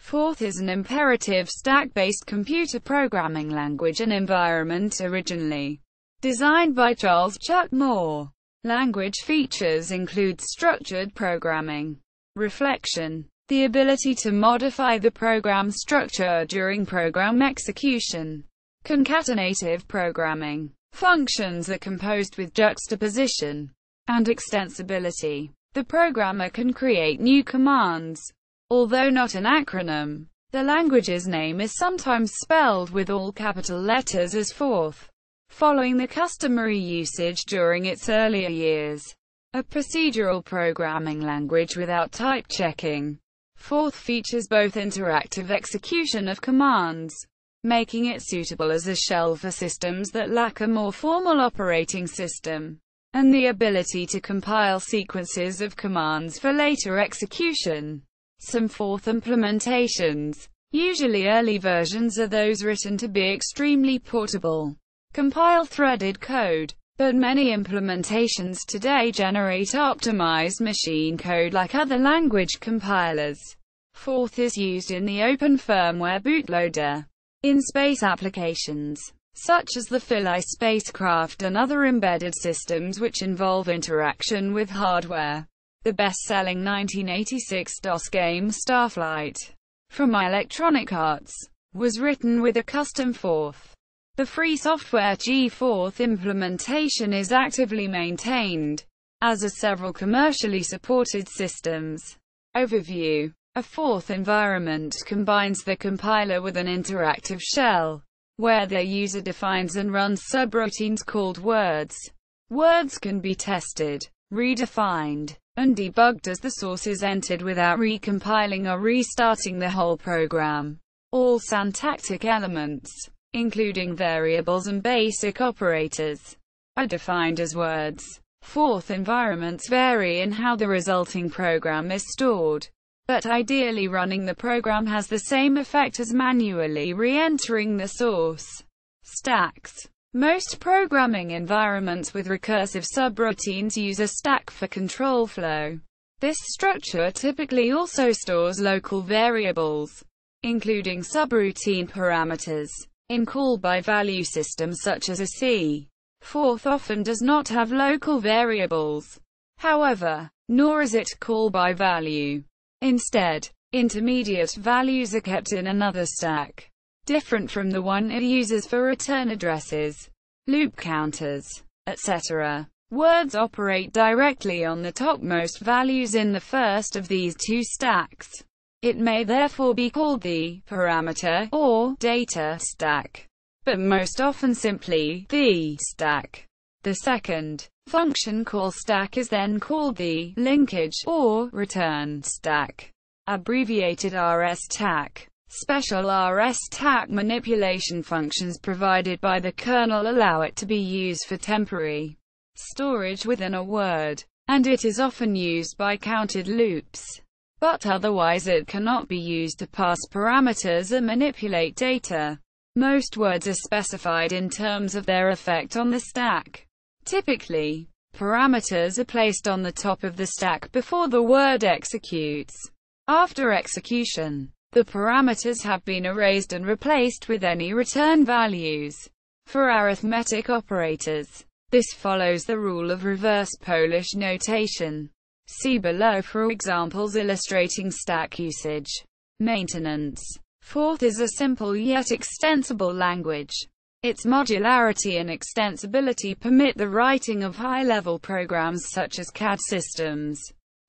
Forth is an imperative stack-based computer programming language and environment originally designed by Charles Chuck Moore. Language features include structured programming, reflection, the ability to modify the program structure during program execution, concatenative programming, functions are composed with juxtaposition, and extensibility. The programmer can create new commands. Although not an acronym, the language's name is sometimes spelled with all capital letters as Forth, following the customary usage during its earlier years. A procedural programming language without type checking, Forth features both interactive execution of commands, making it suitable as a shell for systems that lack a more formal operating system, and the ability to compile sequences of commands for later execution. Some Forth implementations, usually early versions, are those written to be extremely portable, compile threaded code, but many implementations today generate optimized machine code like other language compilers. Forth is used in the open firmware bootloader, in space applications, such as the Philae spacecraft and other embedded systems which involve interaction with hardware. The best-selling 1986 DOS game Starflight, from Electronic Arts, was written with a custom Forth. The free software G-Forth implementation is actively maintained, as are several commercially supported systems. Overview. A Forth environment combines the compiler with an interactive shell, where the user defines and runs subroutines called words. Words can be tested, redefined, and debugged as the source is entered without recompiling or restarting the whole program. All syntactic elements, including variables and basic operators, are defined as words. Forth environments vary in how the resulting program is stored, but ideally running the program has the same effect as manually re-entering the source. Stacks. Most programming environments with recursive subroutines use a stack for control flow. This structure typically also stores local variables, including subroutine parameters, in call-by-value systems such as a C. Forth often does not have local variables, however, nor is it call-by-value. Instead, intermediate values are kept in another stack, different from the one it uses for return addresses, loop counters, etc. Words operate directly on the topmost values in the first of these two stacks. It may therefore be called the parameter or data stack, but most often simply the stack. The second function call stack is then called the linkage or return stack, abbreviated RS-stack. Special RS-stack manipulation functions provided by the kernel allow it to be used for temporary storage within a word, and it is often used by counted loops. But otherwise it cannot be used to pass parameters or manipulate data. Most words are specified in terms of their effect on the stack. Typically, parameters are placed on the top of the stack before the word executes. After execution, the parameters have been erased and replaced with any return values. For arithmetic operators, this follows the rule of reverse Polish notation. See below for examples illustrating stack usage. Maintenance. Forth is a simple yet extensible language. Its modularity and extensibility permit the writing of high-level programs such as CAD systems.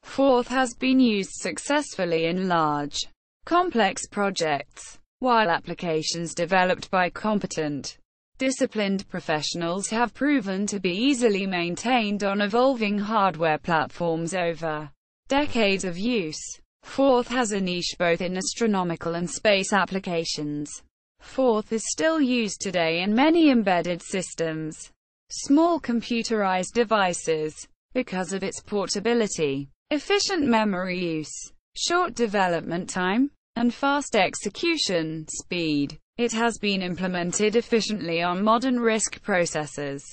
Forth has been used successfully in large, complex projects, while applications developed by competent, disciplined professionals have proven to be easily maintained on evolving hardware platforms over decades of use. Forth has a niche both in astronomical and space applications. Forth is still used today in many embedded systems, small computerized devices, because of its portability, efficient memory use, short development time, and fast execution speed. It has been implemented efficiently on modern RISC processors,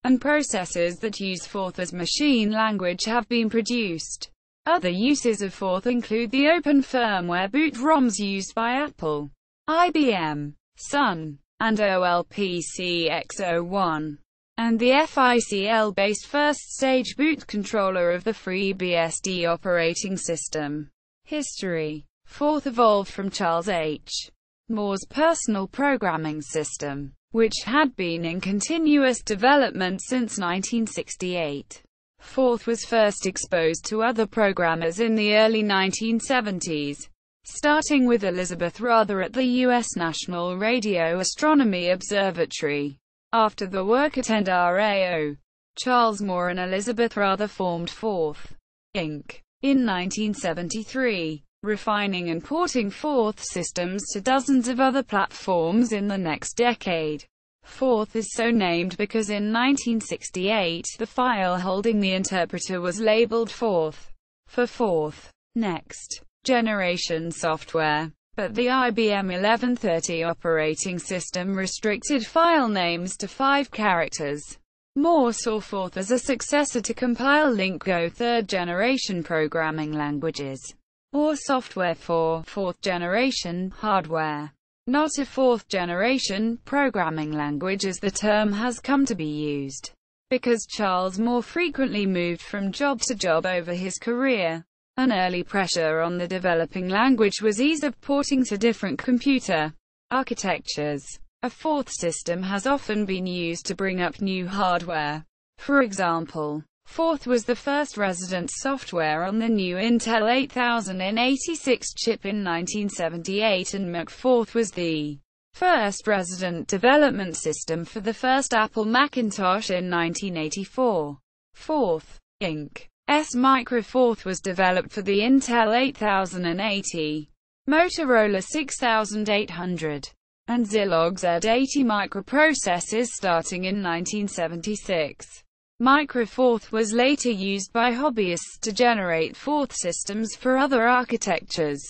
and processors that use Forth as machine language have been produced. Other uses of Forth include the open firmware boot ROMs used by Apple, IBM, Sun, and OLPC X01, and the FICL-based first-stage boot controller of the FreeBSD operating system. History. Forth evolved from Charles H. Moore's personal programming system, which had been in continuous development since 1968. Forth was first exposed to other programmers in the early 1970s, starting with Elizabeth Rather at the U.S. National Radio Astronomy Observatory. After the work at NRAO, Charles Moore and Elizabeth Rather formed Forth, Inc. in 1973, refining and porting Forth systems to dozens of other platforms in the next decade. Forth is so named because in 1968 the file holding the interpreter was labeled Forth for Forth Next Generation software, but the IBM 1130 operating system restricted file names to 5 characters. Moore saw Forth as a successor to compile Lingo third-generation programming languages, or software for fourth-generation hardware, not a fourth-generation programming language as the term has come to be used, because Charles Moore frequently moved from job to job over his career. An early pressure on the developing language was ease of porting to different computer architectures. A Forth system has often been used to bring up new hardware. For example, Forth was the first resident software on the new Intel 8086 chip in 1978, and Mac Forth was the first resident development system for the first Apple Macintosh in 1984. Forth, Inc. Micro Forth was developed for the Intel 8080, Motorola 6800, and Zilog Z80 microprocessors starting in 1976. Micro Forth was later used by hobbyists to generate Forth systems for other architectures,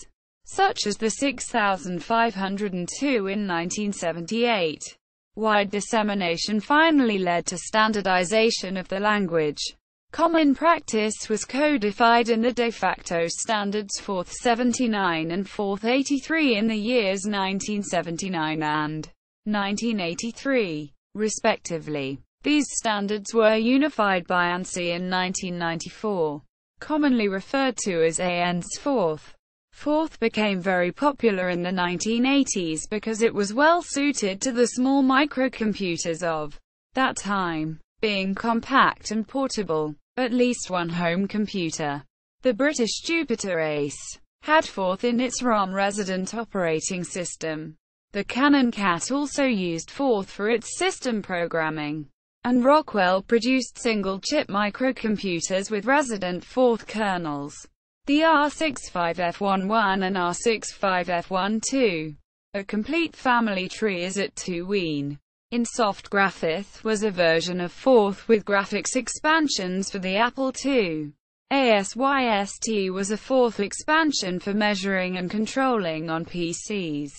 such as the 6502 in 1978. Wide dissemination finally led to standardization of the language. Common practice was codified in the de facto standards Forth 79 and Forth 83 in the years 1979 and 1983, respectively. These standards were unified by ANSI in 1994, commonly referred to as ANS Forth. Forth became very popular in the 1980s because it was well suited to the small microcomputers of that time, being compact and portable. At least one home computer, the British Jupiter Ace, had Forth in its ROM resident operating system. The Canon CAT also used Forth for its system programming, and Rockwell produced single-chip microcomputers with resident Forth kernels, the R65F11 and R65F12. A complete family tree is at 2 Wien. InSoft Graphith was a version of Forth with graphics expansions for the Apple II. ASYST was a Forth expansion for measuring and controlling on PCs.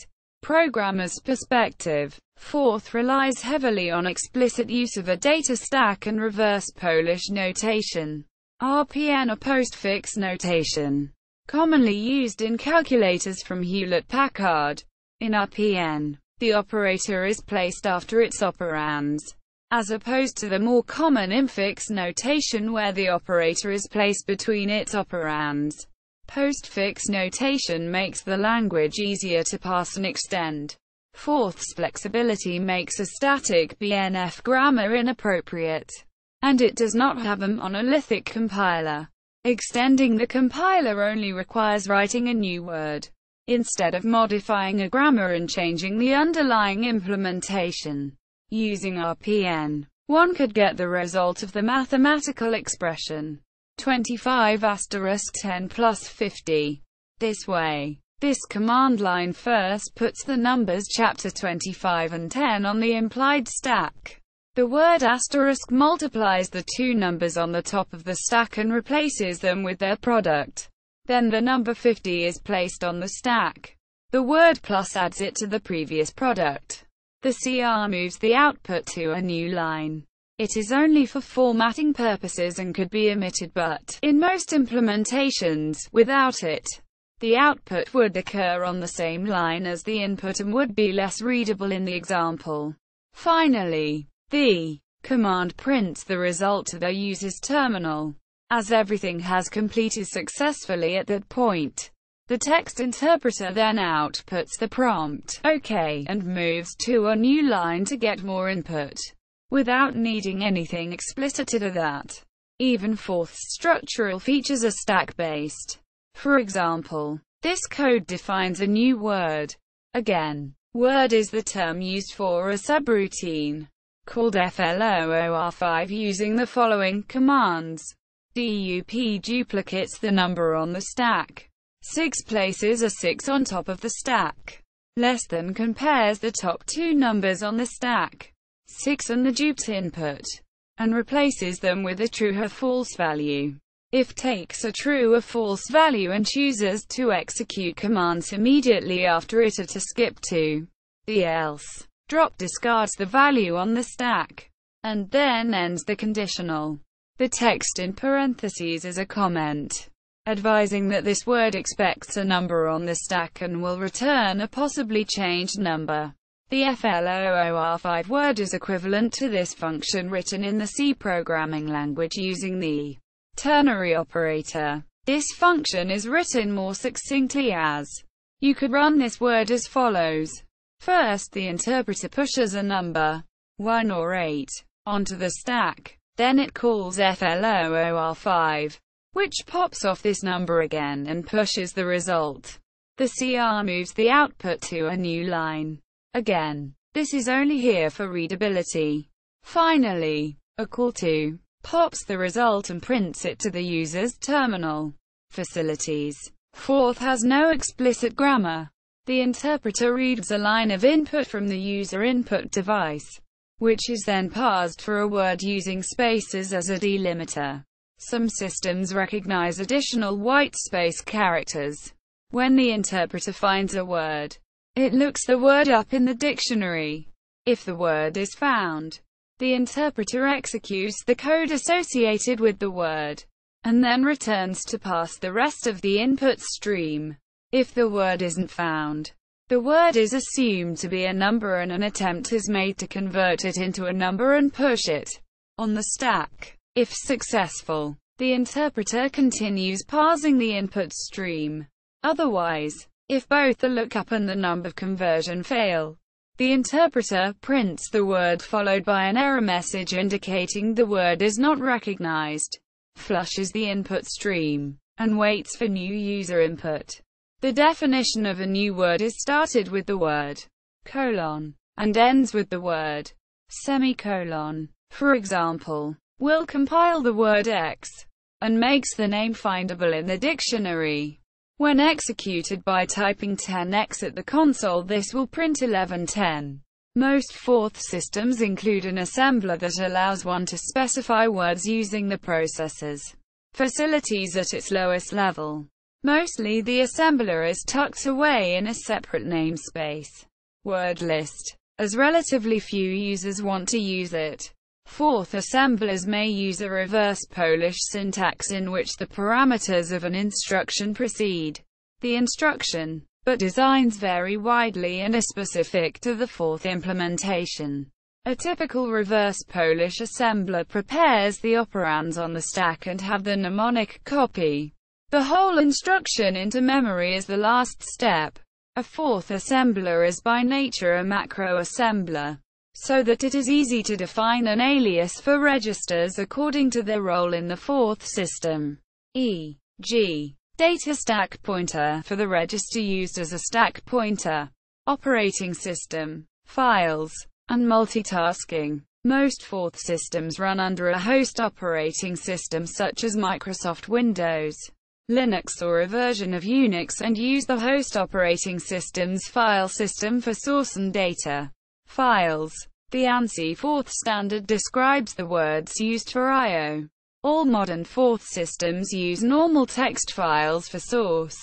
Programmer's perspective. Forth relies heavily on explicit use of a data stack and reverse Polish notation, RPN or postfix notation, commonly used in calculators from Hewlett-Packard. In RPN, the operator is placed after its operands, as opposed to the more common infix notation where the operator is placed between its operands. Postfix notation makes the language easier to parse and extend. Forth's flexibility makes a static BNF grammar inappropriate, and it does not have a monolithic compiler. Extending the compiler only requires writing a new word, instead of modifying a grammar and changing the underlying implementation. Using RPN, one could get the result of the mathematical expression 25*10 plus 50. This way. This command line first puts the numbers chapter 25 and 10 on the implied stack. The word asterisk multiplies the two numbers on the top of the stack and replaces them with their product. Then the number 50 is placed on the stack. The word plus adds it to the previous product. The CR moves the output to a new line. It is only for formatting purposes and could be omitted, but, in most implementations, without it, the output would occur on the same line as the input and would be less readable in the example. Finally, the command prints the result to the user's terminal. As everything has completed successfully at that point, the text interpreter then outputs the prompt, OK, and moves to a new line to get more input, without needing anything explicit to do that. Even fourth structural features are stack-based. For example, this code defines a new word. Again, word is the term used for a subroutine, called FLOOR5 using the following commands. DUP duplicates the number on the stack. 6 places a 6 on top of the stack. Less than compares the top two numbers on the stack, 6 and the duped input, and replaces them with a true or false value. If takes a true or false value and chooses to execute commands immediately after it or to skip to the else drop discards the value on the stack, and then ends the conditional. The text in parentheses is a comment, advising that this word expects a number on the stack and will return a possibly changed number. The FLOOR5 word is equivalent to this function written in the C programming language using the ternary operator. This function is written more succinctly as: you could run this word as follows. First, the interpreter pushes a number, 1 or 8, onto the stack. Then it calls FLOOR5, which pops off this number again and pushes the result. The CR moves the output to a new line. Again, this is only here for readability. Finally, a call to pops the result and prints it to the user's terminal. Facilities. Fourth has no explicit grammar. The interpreter reads a line of input from the user input device, which is then parsed for a word using spaces as a delimiter. Some systems recognize additional white space characters. When the interpreter finds a word, it looks the word up in the dictionary. If the word is found, the interpreter executes the code associated with the word, and then returns to pass the rest of the input stream. If the word isn't found, the word is assumed to be a number and an attempt is made to convert it into a number and push it on the stack. If successful, the interpreter continues parsing the input stream. Otherwise, if both the lookup and the number conversion fail, the interpreter prints the word followed by an error message indicating the word is not recognized, flushes the input stream, and waits for new user input. The definition of a new word is started with the word colon and ends with the word semicolon. For example, will compile the word X and makes the name findable in the dictionary. When executed by typing 10x at the console, this will print 1110. Most fourth systems include an assembler that allows one to specify words using the processor's facilities at its lowest level. Mostly the assembler is tucked away in a separate namespace word list, as relatively few users want to use it. Fourth assemblers may use a reverse Polish syntax in which the parameters of an instruction precede the instruction, but designs vary widely and are specific to the fourth implementation. A typical reverse Polish assembler prepares the operands on the stack and have the mnemonic copy the whole instruction into memory as the last step. A fourth assembler is by nature a macro assembler, so that it is easy to define an alias for registers according to their role in the fourth system, e.g., data stack pointer for the register used as a stack pointer, operating system, files, and multitasking. Most fourth systems run under a host operating system such as Microsoft Windows, Linux or a version of Unix and use the host operating system's file system for source and data files. The ANSI fourth standard describes the words used for I/O. All modern fourth systems use normal text files for source,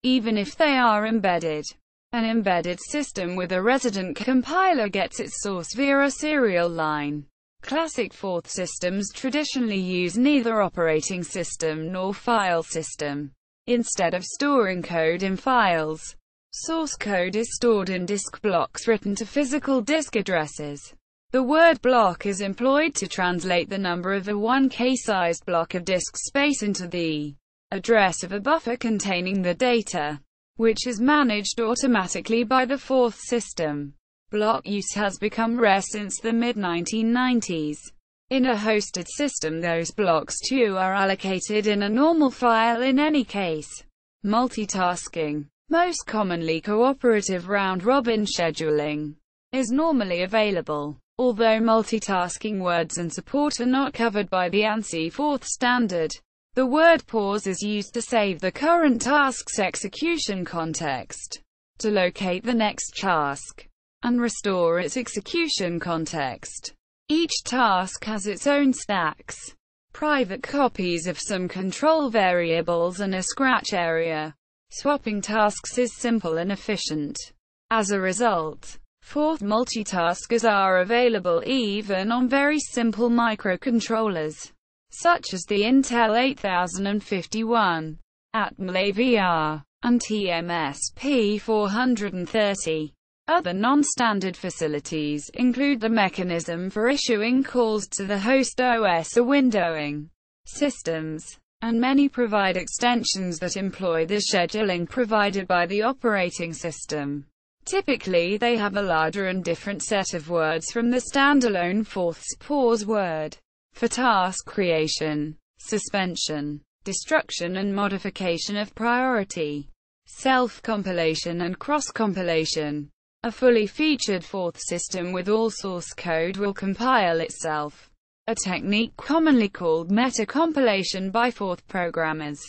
even if they are embedded. An embedded system with a resident compiler gets its source via a serial line. Classic fourth systems traditionally use neither operating system nor file system. Instead of storing code in files, source code is stored in disk blocks written to physical disk addresses. The word block is employed to translate the number of a 1K-sized block of disk space into the address of a buffer containing the data, which is managed automatically by the fourth system. Block use has become rare since the mid-1990s. In a hosted system, those blocks too are allocated in a normal file in any case. Multitasking, most commonly cooperative round-robin scheduling, is normally available. Although multitasking words and support are not covered by the ANSI fourth standard, the word pause is used to save the current task's execution context, to locate the next task, and restore its execution context. Each task has its own stacks, private copies of some control variables, and a scratch area. Swapping tasks is simple and efficient. As a result, fourth multitaskers are available even on very simple microcontrollers, such as the Intel 8051, Atmel AVR, and TMSP 430. Other non-standard facilities include the mechanism for issuing calls to the host OS or windowing systems, and many provide extensions that employ the scheduling provided by the operating system. Typically, they have a larger and different set of words from the standalone fourth's pause word. For task creation, suspension, destruction and modification of priority, self-compilation and cross-compilation, a fully featured fourth system with all source code will compile itself, a technique commonly called meta-compilation by fourth programmers.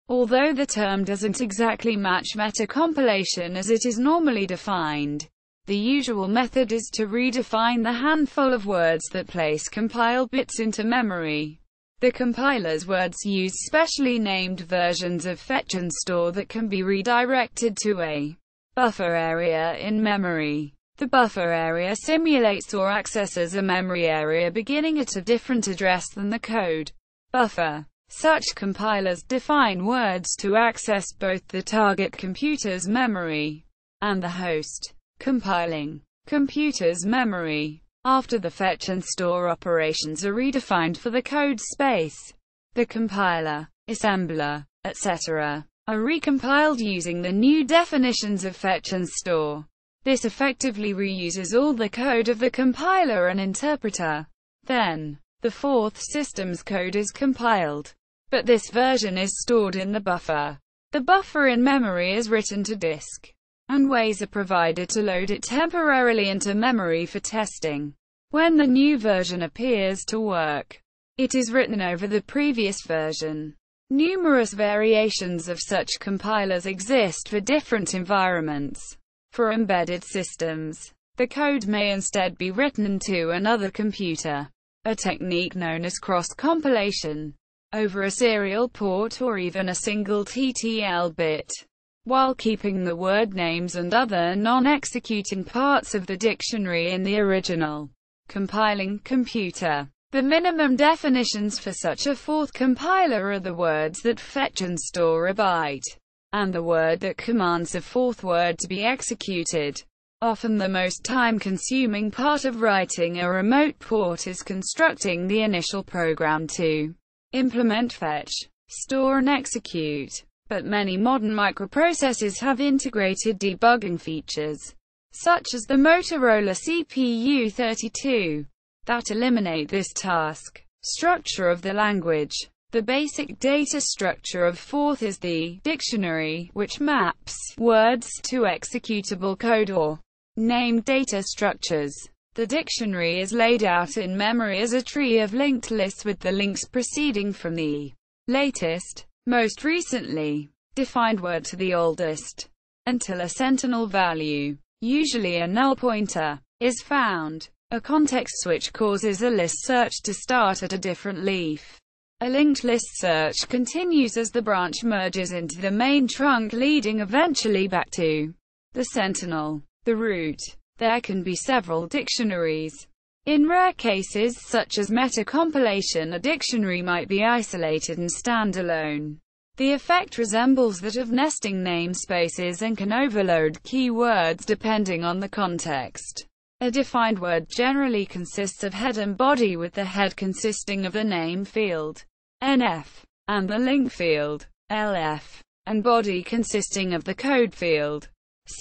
Although the term doesn't exactly match meta-compilation as it is normally defined, the usual method is to redefine the handful of words that place compiled bits into memory. The compiler's words use specially named versions of fetch and store that can be redirected to a buffer area in memory. The buffer area simulates or accesses a memory area beginning at a different address than the code buffer. Such compilers define words to access both the target computer's memory and the host compiling computer's memory. After the fetch and store operations are redefined for the code space, the compiler, assembler, etc., are recompiled using the new definitions of fetch and store. This effectively reuses all the code of the compiler and interpreter. Then, the fourth system's code is compiled, but this version is stored in the buffer. The buffer in memory is written to disk, and ways are provided to load it temporarily into memory for testing. When the new version appears to work, it is written over the previous version. Numerous variations of such compilers exist for different environments. For embedded systems, the code may instead be written into another computer, a technique known as cross-compilation, over a serial port or even a single TTL bit, while keeping the word names and other non-executing parts of the dictionary in the original compiling computer. The minimum definitions for such a fourth compiler are the words that fetch and store a byte, and the word that commands a fourth word to be executed. Often the most time-consuming part of writing a remote port is constructing the initial program to implement fetch, store and execute. But many modern microprocessors have integrated debugging features, such as the Motorola CPU32, that eliminate this task. Structure of the language. The basic data structure of fourth is the dictionary, which maps words to executable code or named data structures. The dictionary is laid out in memory as a tree of linked lists with the links proceeding from the latest, most recently defined word to the oldest, until a sentinel value, usually a null pointer, is found. A context switch causes a list search to start at a different leaf. A linked list search continues as the branch merges into the main trunk, leading eventually back to the sentinel, the root. There can be several dictionaries In rare cases such as meta-compilation, a dictionary might be isolated and standalone. The effect resembles that of nesting namespaces and can overload keywords depending on the context. A defined word generally consists of head and body, with the head consisting of the name field, NF, and the link field, LF, and body consisting of the code field,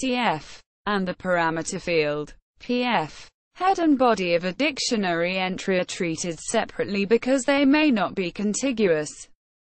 CF, and the parameter field, PF. Head and body of a dictionary entry are treated separately because they may not be contiguous.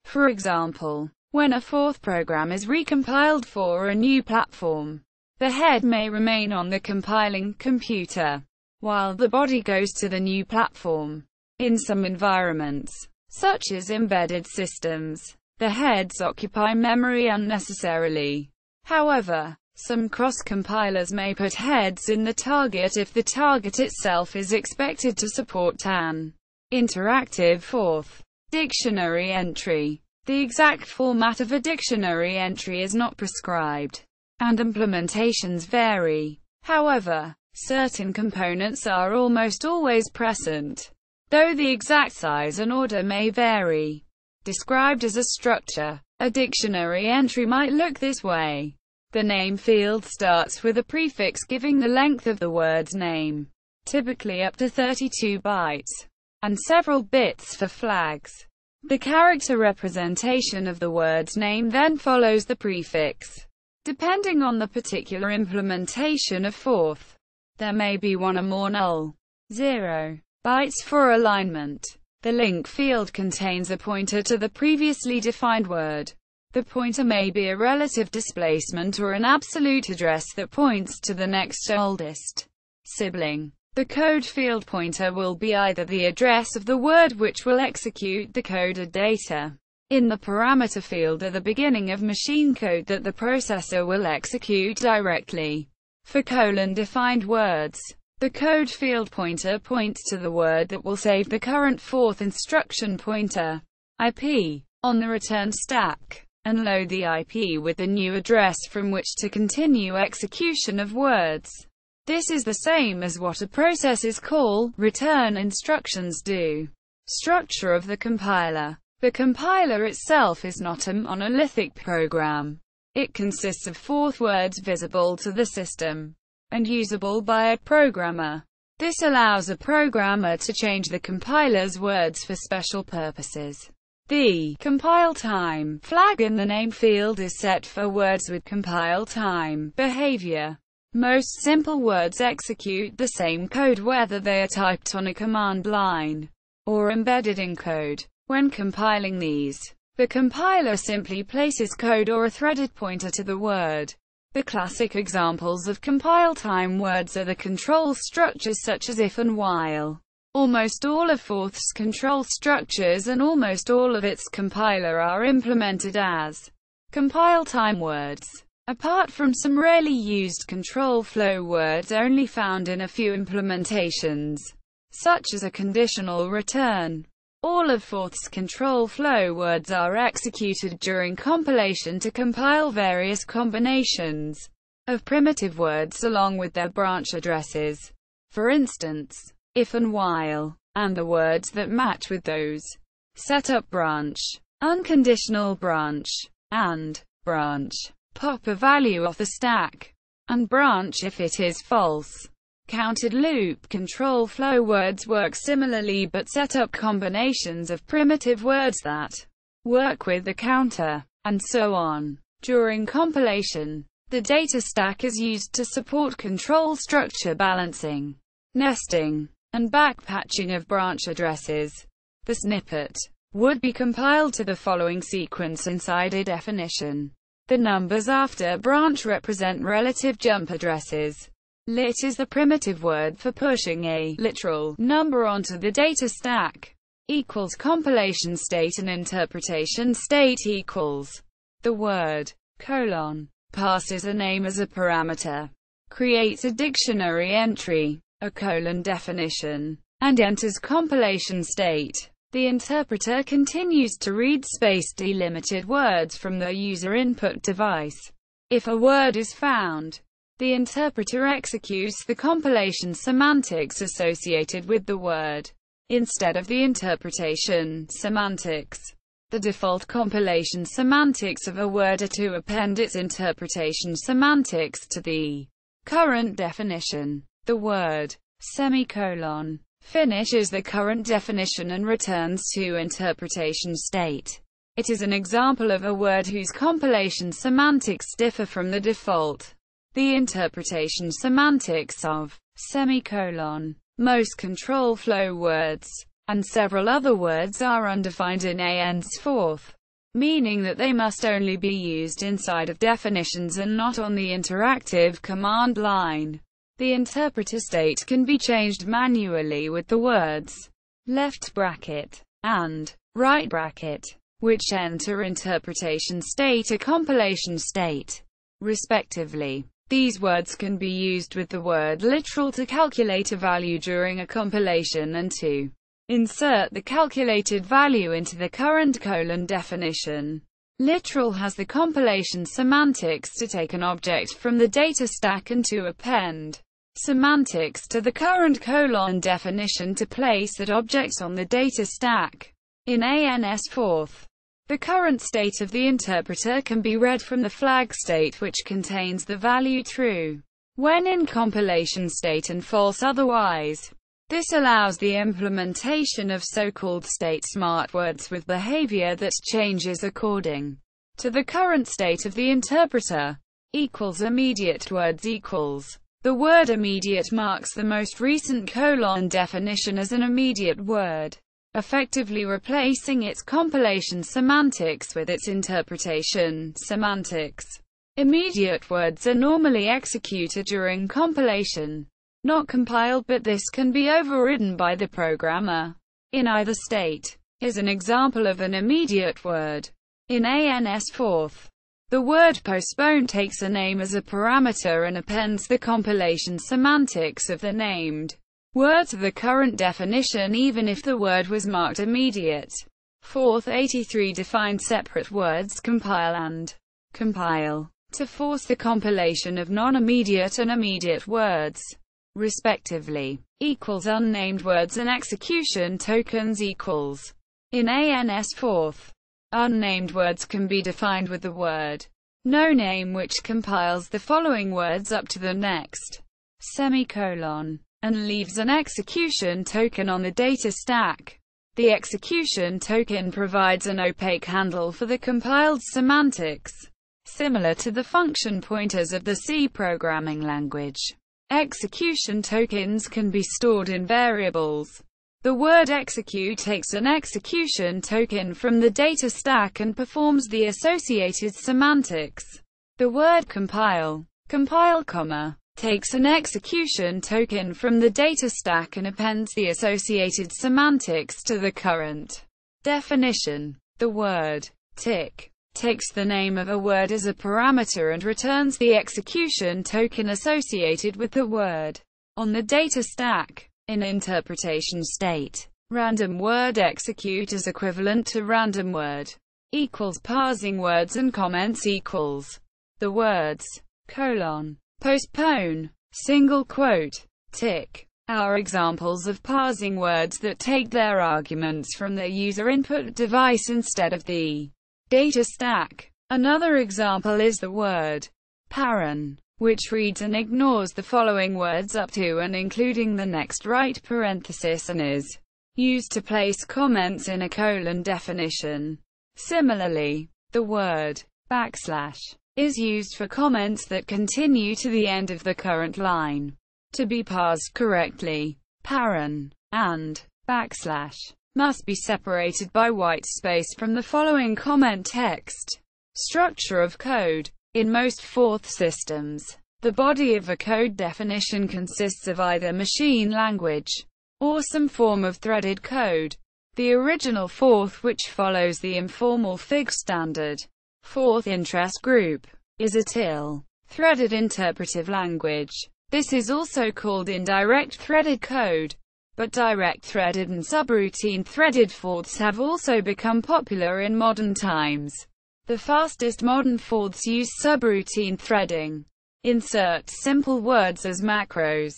For example, when a fourth program is recompiled for a new platform, the head may remain on the compiling computer, while the body goes to the new platform. In some environments, such as embedded systems, the heads occupy memory unnecessarily. However, some cross-compilers may put heads in the target if the target itself is expected to support an interactive fourth dictionary entry. The exact format of a dictionary entry is not prescribed, and implementations vary. However, certain components are almost always present, though the exact size and order may vary. Described as a structure, a dictionary entry might look this way. The name field starts with a prefix giving the length of the word's name, typically up to 32 bytes, and several bits for flags. The character representation of the word's name then follows the prefix. Depending on the particular implementation of fourth, there may be one or more null 0 bytes for alignment. The link field contains a pointer to the previously defined word. The pointer may be a relative displacement or an absolute address that points to the next oldest sibling. The code field pointer will be either the address of the word which will execute the coded data in the parameter field or the beginning of machine code that the processor will execute directly. For colon-defined words, the code field pointer points to the word that will save the current fourth instruction pointer, IP, on the return stack, and load the IP with the new address from which to continue execution of words. This is the same as what a process's call return instructions do. Structure of the compiler. The compiler itself is not a monolithic program. It consists of fourth words visible to the system and usable by a programmer. This allows a programmer to change the compiler's words for special purposes. The compile time flag in the name field is set for words with compile time behavior. Most simple words execute the same code whether they are typed on a command line or embedded in code. When compiling these, the compiler simply places code or a threaded pointer to the word. The classic examples of compile time words are the control structures such as if and while. Almost all of fourth's control structures and almost all of its compiler are implemented as compile time words. Apart from some rarely used control flow words only found in a few implementations, such as a conditional return, all of fourth's control flow words are executed during compilation to compile various combinations of primitive words along with their branch addresses. For instance, if and while, and the words that match with those. Setup branch, unconditional branch, and branch. Pop a value off the stack, and branch if it is false. Counted loop control flow words work similarly but set up combinations of primitive words that work with the counter, and so on. During compilation, the data stack is used to support control structure balancing, nesting, and backpatching of branch addresses. The snippet would be compiled to the following sequence inside a definition. The numbers after branch represent relative jump addresses. Lit is the primitive word for pushing a literal number onto the data stack. Equals compilation state and interpretation state equals. The word colon passes a name as a parameter, creates a dictionary entry, a colon definition, and enters compilation state. The interpreter continues to read space-delimited words from the user input device. If a word is found, The interpreter executes the compilation semantics associated with the word, instead of the interpretation semantics. The default compilation semantics of a word are to append its interpretation semantics to the current definition. The word semicolon finishes the current definition and returns to interpretation state. It is an example of a word whose compilation semantics differ from the default. The interpretation semantics of semicolon, most control flow words, and several other words are undefined in Rc4, meaning that they must only be used inside of definitions and not on the interactive command line. The interpreter state can be changed manually with the words left bracket and right bracket, which enter interpretation state or compilation state, respectively. These words can be used with the word literal to calculate a value during a compilation and to insert the calculated value into the current colon definition. Literal has the compilation semantics to take an object from the data stack and to append semantics to the current colon definition to place that object on the data stack. In Rc4, the current state of the interpreter can be read from the flag state, which contains the value true when in compilation state and false otherwise. This allows the implementation of so-called state smart words with behavior that changes according to the current state of the interpreter. Immediate words equals. The word immediate marks the most recent colon definition as an immediate word, effectively replacing its compilation semantics with its interpretation semantics. Immediate words are normally executed during compilation, not compiled, but this can be overridden by the programmer in either state. Is an example of an immediate word. In Rc4, the word postpone takes a name as a parameter and appends the compilation semantics of the named word to the current definition even if the word was marked immediate. 83 defines separate words compile and compile to force the compilation of non-immediate and immediate words, respectively. Unnamed words and execution tokens equals. In Rc4, unnamed words can be defined with the word no name, which compiles the following words up to the next semicolon, and leaves an execution token on the data stack. The execution token provides an opaque handle for the compiled semantics, similar to the function pointers of the C programming language. Execution tokens can be stored in variables. The word execute takes an execution token from the data stack and performs the associated semantics. The word compile, takes an execution token from the data stack and appends the associated semantics to the current definition. The word tick takes the name of a word as a parameter and returns the execution token associated with the word on the data stack. In interpretation state, random word execute is equivalent to random word equals parsing words and comments equals. The words postpone, single quote, tick are examples of parsing words that take their arguments from their user input device instead of the data stack. Another example is the word paren, which reads and ignores the following words up to and including the next right parenthesis and is used to place comments in a colon definition. Similarly, the word backslash is used for comments that continue to the end of the current line. To be parsed correctly, paren and backslash must be separated by white space from the following comment text. Structure of code. In most Forth systems, the body of a code definition consists of either machine language or some form of threaded code. The original Forth, which follows the informal FIG standard Forth interest group, is a threaded interpretive language. This is also called indirect threaded code, but direct threaded and subroutine threaded Forths have also become popular in modern times. The fastest modern Forths use subroutine threading. insert simple words as macros,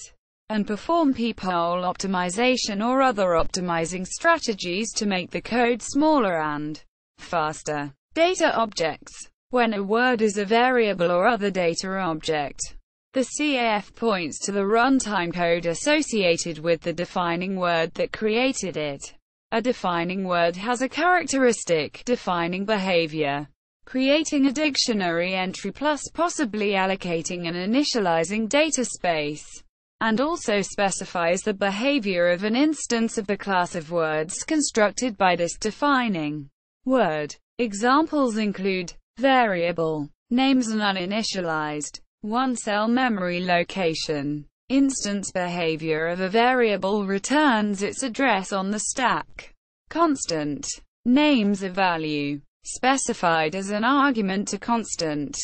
and perform peephole optimization or other optimizing strategies to make the code smaller and faster. Data objects. When a word is a variable or other data object, the CAF points to the runtime code associated with the defining word that created it. A defining word has a characteristic defining behavior, creating a dictionary entry plus possibly allocating and initializing data space, and also specifies the behavior of an instance of the class of words constructed by this defining word. Examples include variable names and uninitialized one-cell memory location. Instance behavior of a variable returns its address on the stack. Constant names a value specified as an argument to constant.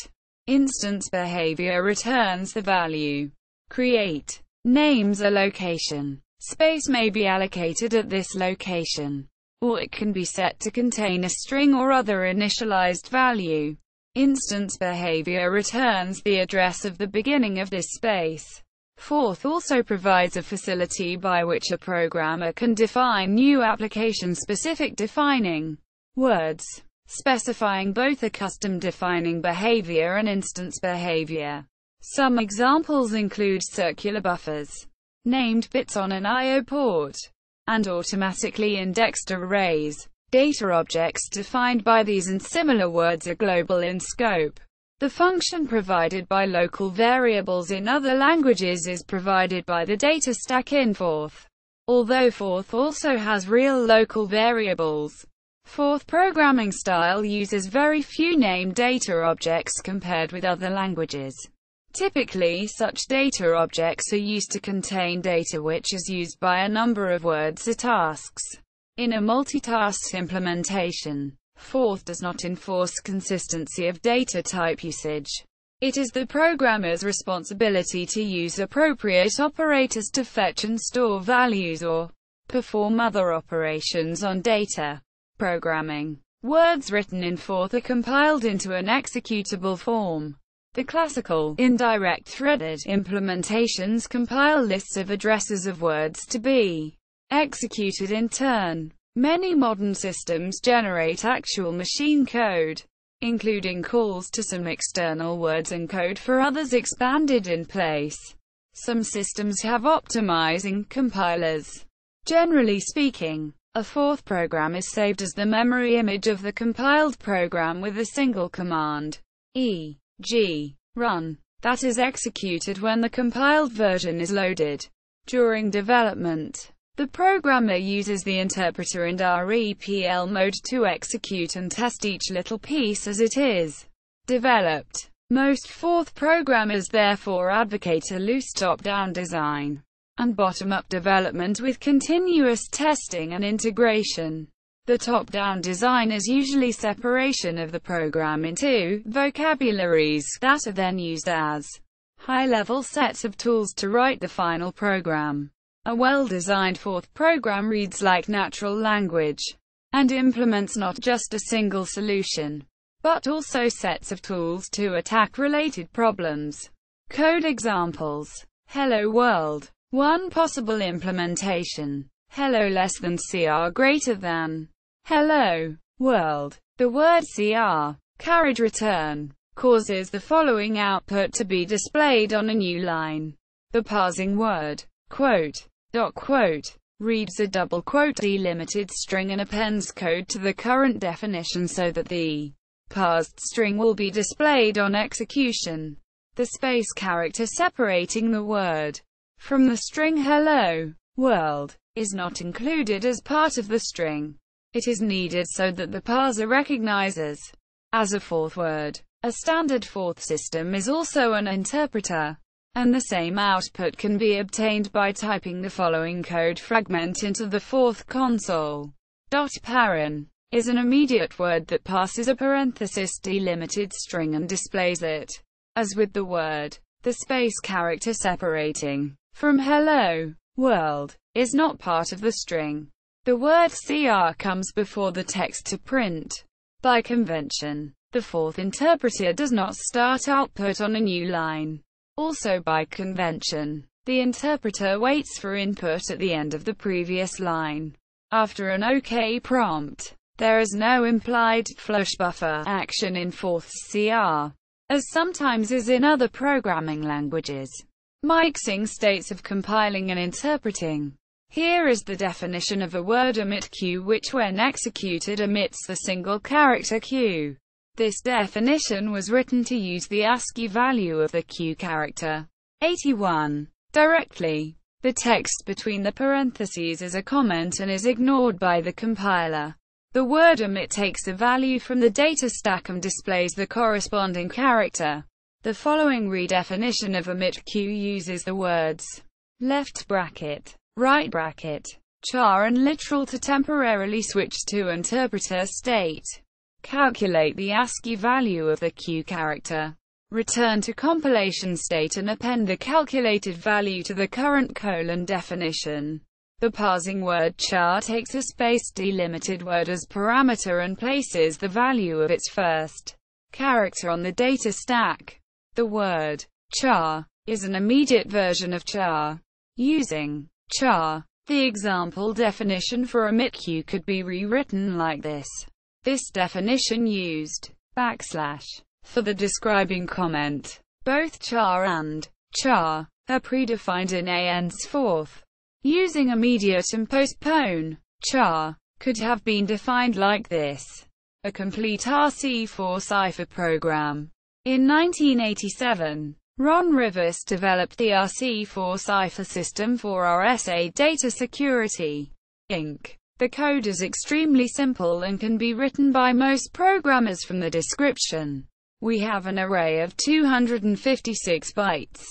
Instance behavior returns the value. Create names a location. Space may be allocated at this location, or it can be set to contain a string or other initialized value. Instance behavior returns the address of the beginning of this space. Forth also provides a facility by which a programmer can define new application-specific defining words, specifying both a custom defining behavior and instance behavior. Some examples include circular buffers, named bits on an I/O port, and automatically indexed arrays. Data objects defined by these and similar words are global in scope. The function provided by local variables in other languages is provided by the data stack in Forth. Although Forth also has real local variables, Forth programming style uses very few named data objects compared with other languages. Typically, such data objects are used to contain data which is used by a number of words or tasks. In a multitask implementation, Forth does not enforce consistency of data type usage. It is the programmer's responsibility to use appropriate operators to fetch and store values or perform other operations on data. Programming. Words written in Forth are compiled into an executable form. The classical, indirect threaded implementations compile lists of addresses of words to be executed in turn. Many modern systems generate actual machine code, including calls to some external words and code for others expanded in place. Some systems have optimizing compilers. Generally speaking, a Forth program is saved as the memory image of the compiled program with a single command, e.g., run, that is executed when the compiled version is loaded. During development, the programmer uses the interpreter and REPL mode to execute and test each little piece as it is developed. Most Forth programmers therefore advocate a loose top-down design and bottom-up development with continuous testing and integration. The top-down design is usually separation of the program into vocabularies that are then used as high-level sets of tools to write the final program. A well-designed Forth program reads like natural language and implements not just a single solution, but also sets of tools to attack related problems. Code examples. Hello world. One possible implementation. Hello less than CR greater than hello world. The word CR, carriage return, causes the following output to be displayed on a new line. The parsing word, quote, dot quote, reads a double quote delimited string and appends code to the current definition so that the parsed string will be displayed on execution. The space character separating the word from the string hello world is not included as part of the string. It is needed so that the parser recognizes as a Forth word. A standard Forth system is also an interpreter, and the same output can be obtained by typing the following code fragment into the Forth console. Paren is an immediate word that passes a parenthesis delimited string and displays it. As with the word, the space character separating from hello world is not part of the string. The word CR comes before the text to print. By convention, the Forth interpreter does not start output on a new line. Also by convention, the interpreter waits for input at the end of the previous line. After an OK prompt, there is no implied flush buffer action in fourth CR, as sometimes is in other programming languages. Mixing states of compiling and interpreting. Here is the definition of a word omit q, which when executed omits the single character q. This definition was written to use the ASCII value of the q character. 81. Directly. The text between the parentheses is a comment and is ignored by the compiler. The word omit takes a value from the data stack and displays the corresponding character. The following redefinition of omit q uses the words left bracket, right bracket, char and literal to temporarily switch to interpreter state. Calculate the ASCII value of the q character. Return to compilation state and append the calculated value to the current colon definition. The parsing word char takes a space-delimited word as parameter and places the value of its first character on the data stack. The word char is an immediate version of char. Using char, the example definition for omit q could be rewritten like this. This definition used backslash for the describing comment. Both char and char are predefined in AN's fourth. Using immediate and postpone, char could have been defined like this: a complete Rc4 Cipher Program. In 1987, Ron Rivers developed the Rc4 Cipher system for RSA data security, Inc. The code is extremely simple and can be written by most programmers. From the description, we have an array of 256 bytes,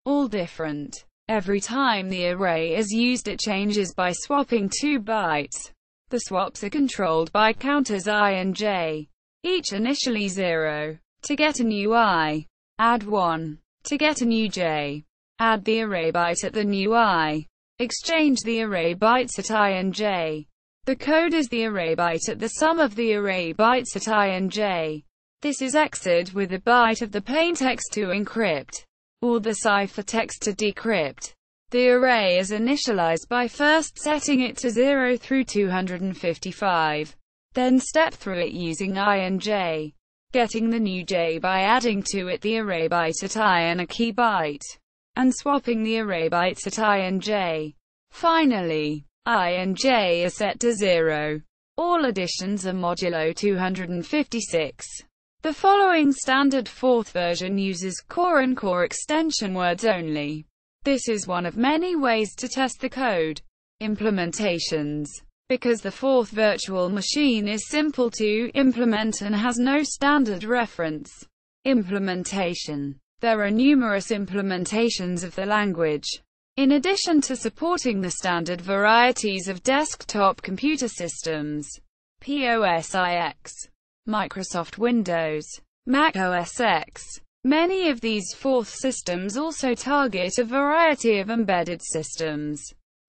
all different. Every time the array is used, it changes by swapping 2 bytes. The swaps are controlled by counters I and j, each initially 0. To get a new I, add 1. To get a new j, add the array byte at the new I. Exchange the array bytes at I and j. The code is the array byte at the sum of the array bytes at I and j. This is XORed with a byte of the plaintext to encrypt, or the ciphertext to decrypt. The array is initialized by first setting it to 0 through 255. Then step through it using I and j. Getting the new j by adding to it the array byte at I and a key byte, and swapping the array bytes at I and j. Finally, I and j are set to 0. All additions are modulo 256. The following standard fourth version uses core and core extension words only. This is one of many ways to test the code. Implementations. Because the fourth virtual machine is simple to implement and has no standard reference implementation, there are numerous implementations of the language. In addition to supporting the standard varieties of desktop computer systems, POSIX, Microsoft Windows, Mac OS X, many of these fourth systems also target a variety of embedded systems.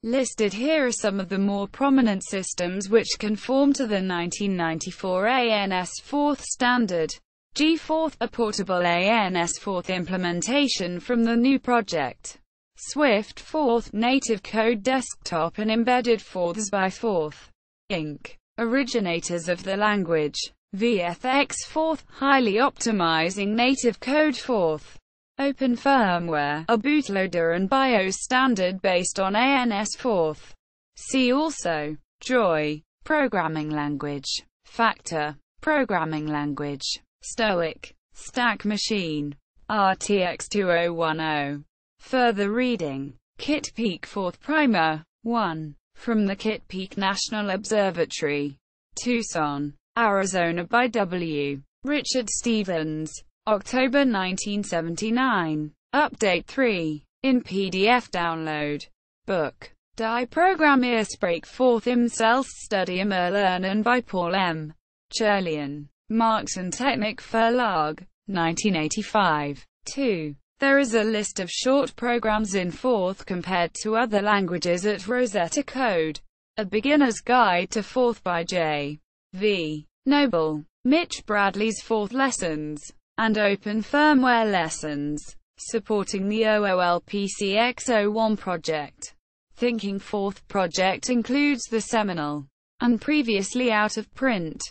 Listed here are some of the more prominent systems which conform to the 1994 ANS 4th standard. G4, a portable ANS 4th implementation from the GNU project. Swift 4th, native code desktop and embedded 4ths by 4th, Inc. Originators of the language. VFX 4th, highly optimizing native code 4th. Open firmware, a bootloader and BIOS standard based on ANS 4th. See also Joy, programming language. Factor, programming language. Stoic, stack machine. RTX 2010. Further reading. Kit Peak 4th Primer. 1. From the Kit Peak National Observatory. Tucson, Arizona by W. Richard Stevens. October 1979. Update 3. In PDF download. Book. Die Programmiersprache 4th im Selbststudium erlernen by Paul M. Churlian. Marx und Technik Verlag. 1985. 2. There is a list of short programs in 4th compared to other languages at Rosetta Code. A Beginner's Guide to 4th by J. V. Noble. Mitch Bradley's 4th Lessons and Open Firmware Lessons. supporting the OOLPCX01 project. Thinking Fourth project includes the seminal and previously out-of-print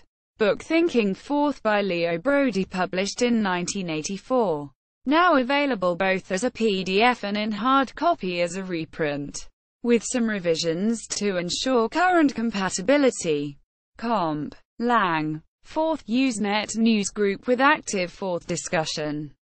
book Thinking Fourth by Leo Brody, published in 1984. Now available both as a PDF and in hard copy as a reprint, with some revisions to ensure current compatibility. Comp. Lang. Fourth Usenet Newsgroup with active fourth discussion.